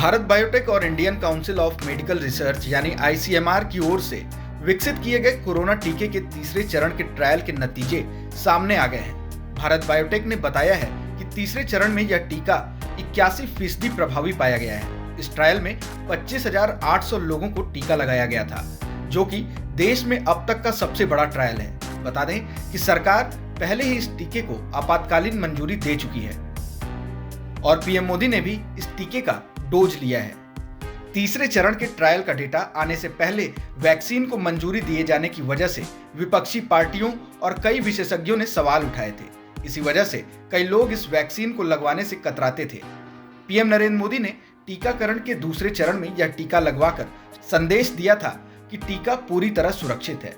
Bharat biotech और Indian council of medical research यानी ICMR की ओर से विकसित किए गए कोरोना टीके के तीसरे चरण के ट्रायल के नतीजे सामने आ गए हैं। भारत बायोटेक ने बताया है कि तीसरे चरण में यह टीका 81% प्रभावी पाया गया है। इस ट्रायल में 25,800 लोगों को टीका लगाया गया था, जो कि देश में अब तक का सबसे बड़ा ट्रायल है। बता दें कि सरकार पहले ही इस टीके को आपातकालीन मंजूरी दे चुकी है और पीएम मोदी ने भी इस टीके का डोज लिया है। तीसरे चरण के ट्रायल का डेटा आने से पहले वैक्सीन को मंजूरी दिए जाने की वजह से विपक्षी पार्टियों और कई विशेषज्ञों ने सवाल उठाए थे। इसी वजह से कई लोग इस वैक्सीन को लगवाने से कतराते थे। पीएम नरेंद्र मोदी ने टीकाकरण के दूसरे चरण में यह टीका लगवाकर संदेश दिया था कि टीका पूरी तरह सुरक्षित है।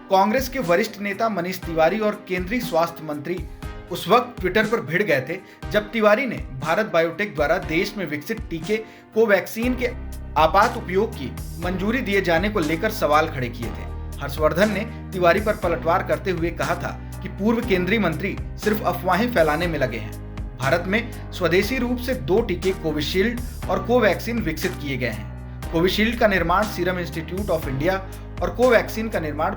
कांग्रेस के वरिष्ठ नेता मनीष तिवारी और केंद्रीय स्वास्थ्य मंत्री उस वक्त ट्विटर पर भिड़ गए थे जब तिवारी ने भारत बायोटेक द्वारा देश में विकसित टीके कोवैक्सीन के आपात उपयोग की मंजूरी दिए जाने को लेकर सवाल खड़े किए थे। हर्षवर्धन ने तिवारी पर पलटवार करते हुए कहा था कि पूर्व केंद्रीय मंत्री सिर्फ अफवाहें फैलाने में लगे हैं। भारत में स्वदेशी रूप से 2 टीके कोविशील्ड और कोवैक्सीन विकसित किए गए हैं। कोविशील्ड का निर्माण सीरम इंस्टीट्यूट ऑफ इंडिया और कोवैक्सीन का निर्माण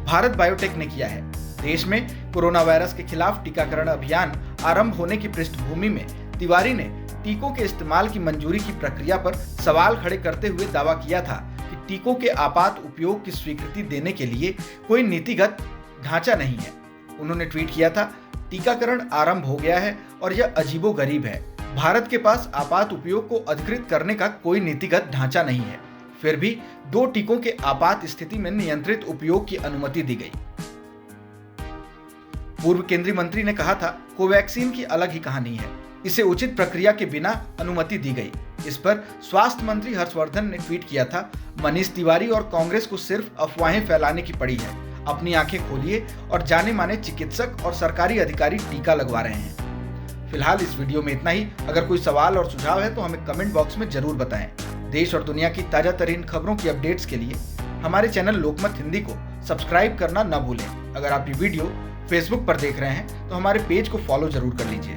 भारत बायोटेक ने किया है। देश में कोरोना वायरस के खिलाफ टीकाकरण अभियान आरंभ होने की पृष्ठभूमि में तिवारी ने टीकों के इस्तेमाल की मंजूरी की प्रक्रिया पर सवाल खड़े करते हुए दावा किया था कि टीकों के आपात उपयोग की स्वीकृति देने के लिए कोई नीतिगत ढांचा नहीं है। उन्होंने ट्वीट किया था, टीकाकरण आरंभ हो गया है और यह अजीबोगरीब है। भारत के पास आपात उपयोग को अधिकृत करने का कोई नीतिगत ढांचा नहीं है, फिर भी 2 टीकों के आपात स्थिति में नियंत्रित उपयोग की अनुमति दी गई। पूर्व केंद्रीय मंत्री ने कहा था, कोवैक्सीन की अलग ही कहानी है, इसे उचित प्रक्रिया के बिना अनुमति दी गई। इस पर स्वास्थ्य मंत्री हर्षवर्धन ने ट्वीट किया था, मनीष तिवारी और कांग्रेस को सिर्फ अफवाहें फैलाने की पड़ी है। अपनी आंखें खोलिए और जाने माने चिकित्सक और सरकारी अधिकारी टीका लगवा रहे हैं। फिलहाल इस वीडियो में इतना ही। अगर कोई सवाल और सुझाव है तो हमें कमेंट बॉक्स में जरूर बताएं। देश और दुनिया की ताजा तरीन खबरों की अपडेट्स के लिए हमारे चैनल लोकमत हिंदी को सब्सक्राइब करना न भूलें। अगर आप ये वीडियो फेसबुक पर देख रहे हैं तो हमारे पेज को फॉलो जरूर कर लीजिए।